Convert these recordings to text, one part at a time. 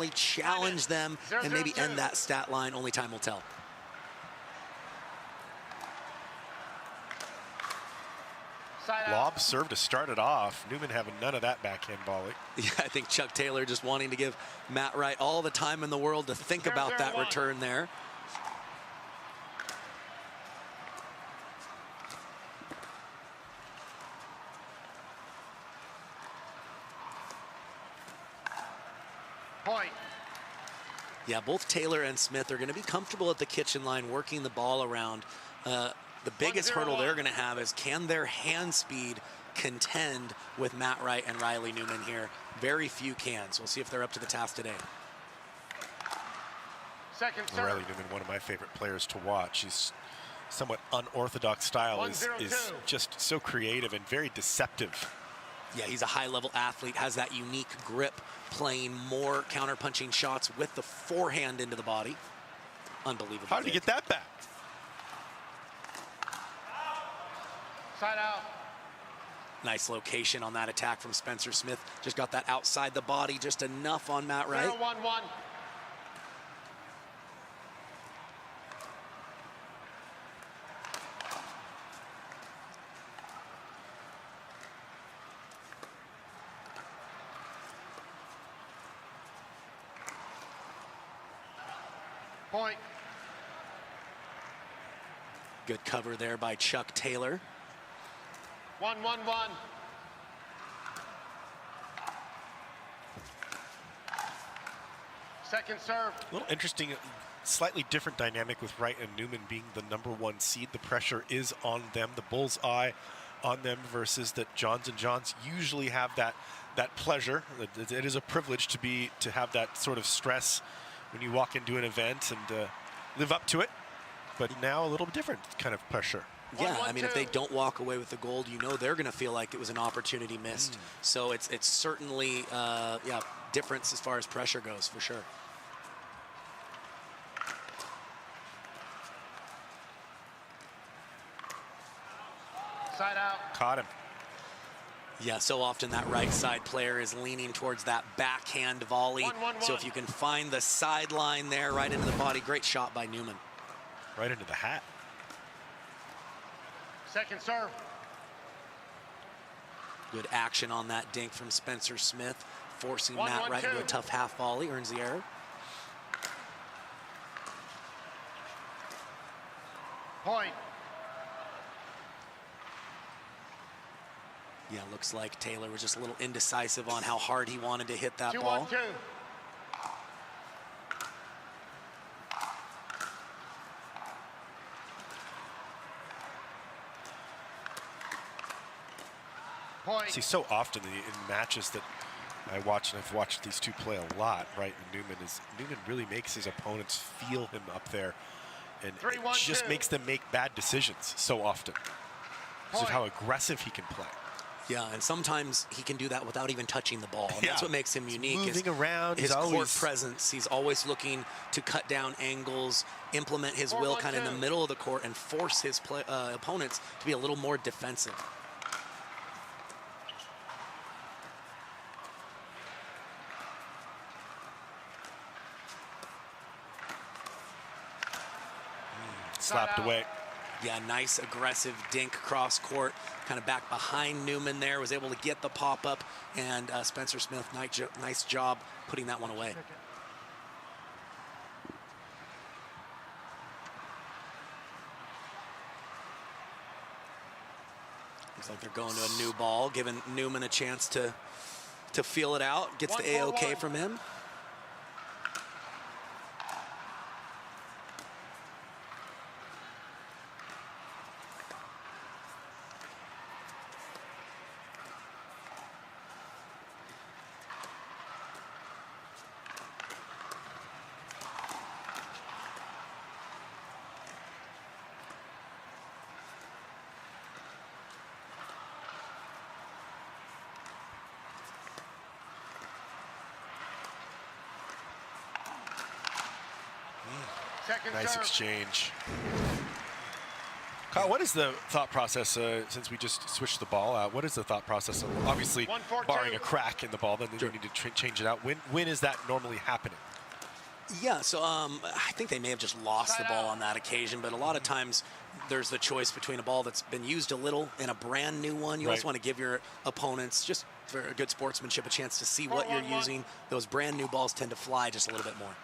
challenge them and maybe end that stat line. Only time will tell. Lob serve to start it off. Newman having none of that backhand volley. Yeah, I think Chuck Taylor just wanting to give Matt Wright all the time in the world to think about that return there. Point. Yeah, both Taylor and Smith are going to be comfortable at the kitchen line working the ball around. The biggest hurdle they're going to have is, can their hand speed contend with Matt Wright and Riley Newman here? Very few can. So we'll see if they're up to the task today. Second serve. Riley Newman, one of my favorite players to watch. His somewhat unorthodox style is just so creative and very deceptive. Yeah, he's a high-level athlete, has that unique grip, playing more counter-punching shots with the forehand into the body. Unbelievable. How did he get that back? Side out. Nice location on that attack from Spencer Smith. Just got that outside the body, just enough on Matt Wright. 0-1-1. Point. Good cover there by Chuck Taylor. 1-1-1. Second serve. A little interesting, slightly different dynamic with Wright and Newman being the #1 seed. The pressure is on them, the bull's eye on them, versus that Johns and Johns usually have that pleasure. It is a privilege to have that sort of stress when you walk into an event and live up to it. But now a little different kind of pressure. Yeah, I mean, if they don't walk away with the gold, you know they're going to feel like it was an opportunity missed. So it's certainly, yeah, difference as far as pressure goes, for sure. Side out. Caught him. Yeah, so often that right side player is leaning towards that backhand volley. 1-1-1. So if you can find the sideline there, right into the body, great shot by Newman. Right into the hat. Second serve. Good action on that dink from Spencer Smith, forcing 1-1-2. Matt Wright into a tough half volley, earns the error. Point. Yeah, looks like Taylor was just a little indecisive on how hard he wanted to hit that 2-1-2. ball. Point. See, so often in matches that I watch, and I've watched these two play a lot, Wright and Newman really makes his opponents feel him up there, and it just makes them make bad decisions so often because of how aggressive he can play. Yeah, and sometimes he can do that without even touching the ball. And that's what makes him unique. Moving around, his court always presence. He's always looking to cut down angles, implement his will kind of in the middle of the court, and force his opponents to be a little more defensive. slapped away. Yeah, nice aggressive dink cross court, kind of back behind Newman there, was able to get the pop up, and Spencer Smith, nice job putting that one away. Looks like they're going to a new ball, giving Newman a chance to feel it out. Gets the A-OK from him. Nice exchange. Kyle, what is the thought process, since we just switched the ball out, what is the thought process of obviously 1-4-2. barring a crack in the ball, then you need to change it out. When is that normally happening? Yeah, so I think they may have just lost the ball on that occasion, but a lot of times there's the choice between a ball that's been used a little and a brand new one. You Right. always want to give your opponents, just for a good sportsmanship, a chance to see what you're 4-1-1. using. Those brand new balls tend to fly just a little bit more.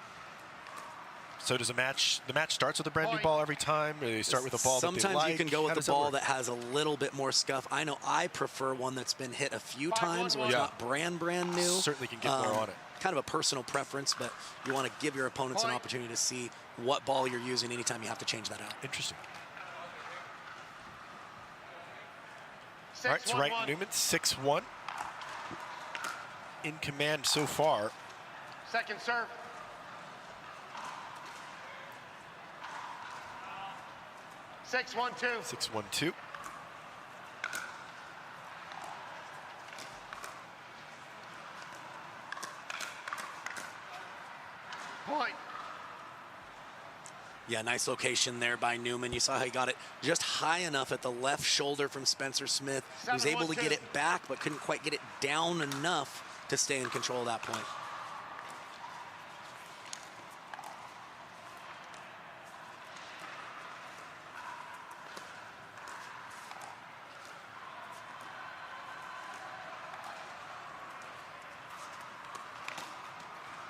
So does the match starts with a brand new ball every time? Or they start with a ball that they Sometimes like? you can go How with does a ball work? that has a little bit more scuff. I know I prefer one that's been hit a few 5-1-1. times where it's Yeah. not brand new. Certainly can get more on it. Kind of a personal preference, but you want to give your opponents an Point. opportunity to see what ball you're using anytime you have to change that out. Interesting. All right, so Wright and Newman, 6-1. In command so far. Second serve. Six, 1-2. 6-1-2. Point. Yeah, nice location there by Newman. You saw how he got it just high enough at the left shoulder from Spencer Smith. He was able to 7-1-2. get it back, but couldn't quite get it down enough to stay in control at that point.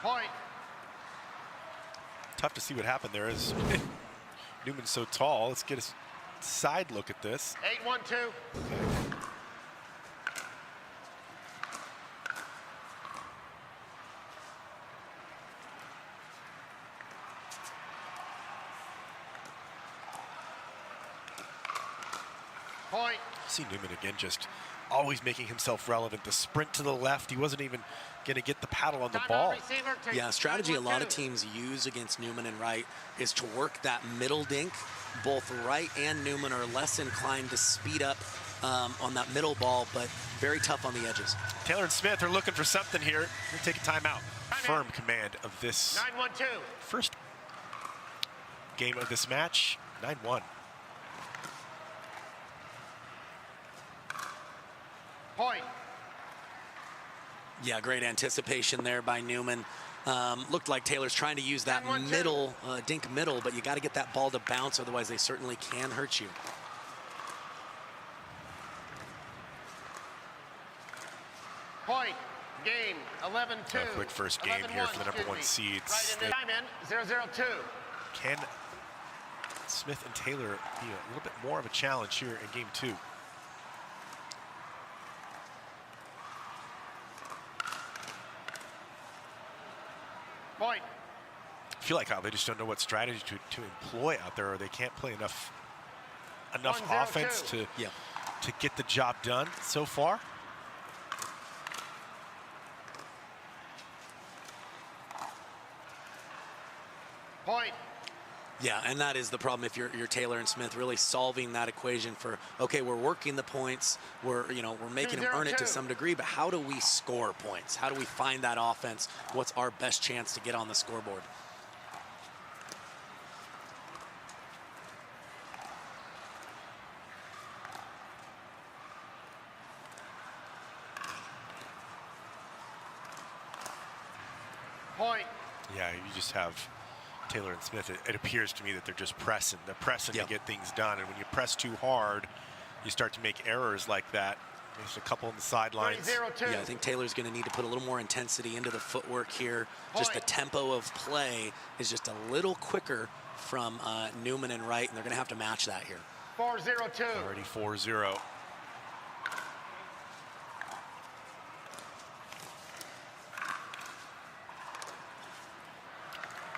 Point. Tough to see what happened there as Newman's so tall. Let's get a side look at this. 8-1-2. Point. See Newman again, just always making himself relevant. The sprint to the left, he wasn't even going to get the paddle on the Timeout, ball. receiver, take Yeah, strategy a lot of 9-1-2. teams use against Newman and Wright is to work that middle dink. Both Wright and Newman are less inclined to speed up on that middle ball, but very tough on the edges. Taylor and Smith are looking for something here. We'll take a timeout. Firm command of this 9-1-2. first game of this match. 9-1. Point. Yeah, great anticipation there by Newman. Looked like Taylor's trying to use that 10-1-2. middle, dink middle, but you got to get that ball to bounce, otherwise they certainly can hurt you. Point. Game. 11-2. A quick first game here for the number 1 seeds. Right in time in. 0-0-2. Can Smith and Taylor be a little bit more of a challenge here in game 2? Point. I feel like how they just don't know what strategy to employ out there, or they can't play enough 1-0-2. offense to Yeah. get the job done so far. Point. Yeah, and that is the problem if you're Taylor and Smith, really solving that equation for, okay, we're working the points, we're making them earn it to 2-0-2. some degree, but how do we score points? How do we find that offense? What's our best chance to get on the scoreboard? Point. Yeah, you just have Taylor and Smith. It appears to me that they're just pressing. They're pressing Yeah. to get things done, and when you press too hard, you start to make errors like that. There's a couple on the sidelines. 3-0-2. Yeah, I think Taylor's going to need to put a little more intensity into the footwork here. Just the Point. tempo of play is just a little quicker from Newman and Wright, and they're going to have to match that here. 4-0-2. Already 4-0.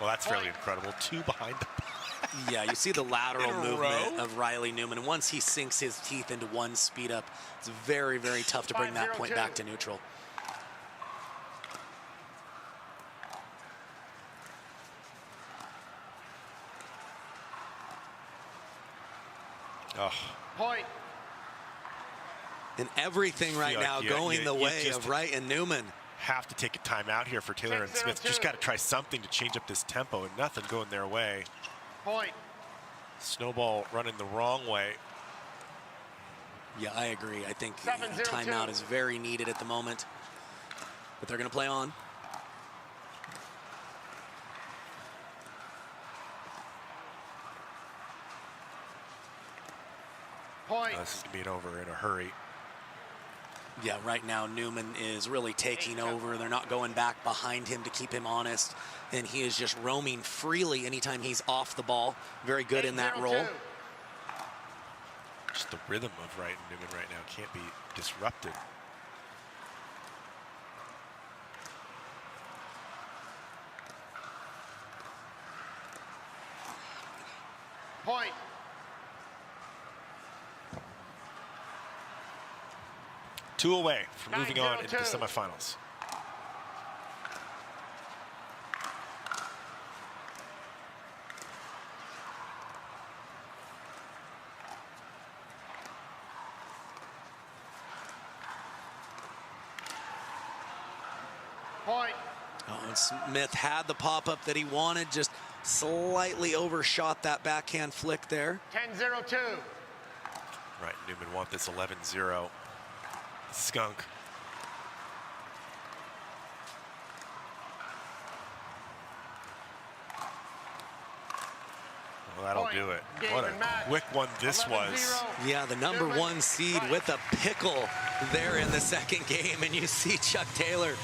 Well, that's fairly Point. incredible. 2 behind the Yeah, you see the lateral In a movement row? of Riley Newman. And once he sinks his teeth into one speed up, it's very, very tough to bring that point 5-0-2. back to neutral. Oh, Point. And everything right feel like now you- going you- the you way just- of Wright and Newman. have to take a timeout here for Taylor and Smith. 6-0-2. Just got to try something to change up this tempo, and nothing going their way. Point. Snowball running the wrong way. Yeah, I agree. I think a 7-0-2. timeout is very needed at the moment. But they're going to play on. Point. This is going to be over in a hurry. Yeah, right now Newman is really taking over. They're not going back behind him to keep him honest. And he is just roaming freely anytime he's off the ball. Very good in that 8-0-2. role. Just the rhythm of Wright and Newman right now can't be disrupted. Point. Two away from moving on into the 9-0-2. semifinals. Point. Oh, and Smith had the pop-up that he wanted, just slightly overshot that backhand flick there. 10-0-2. Right, Newman want this 11-0. Skunk. Well, that'll Point. do it. Game What and a match. quick one this 11-0. was. Yeah, the number Newman. one seed Right. with a pickle there in the second game. And you see Chuck Taylor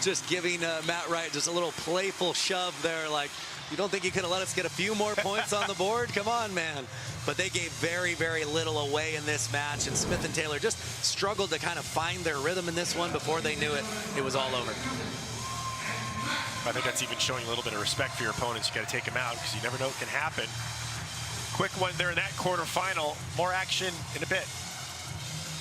just giving Matt Wright just a little playful shove there. Like, you don't think you could have let us get a few more points on the board? Come on, man. But they gave very, very little away in this match. And Smith and Taylor just struggled to kind of find their rhythm in this one. Before they knew it, it was all over. I think that's even showing a little bit of respect for your opponents. You got to take them out because you never know what can happen. Quick one there in that quarterfinal. More action in a bit.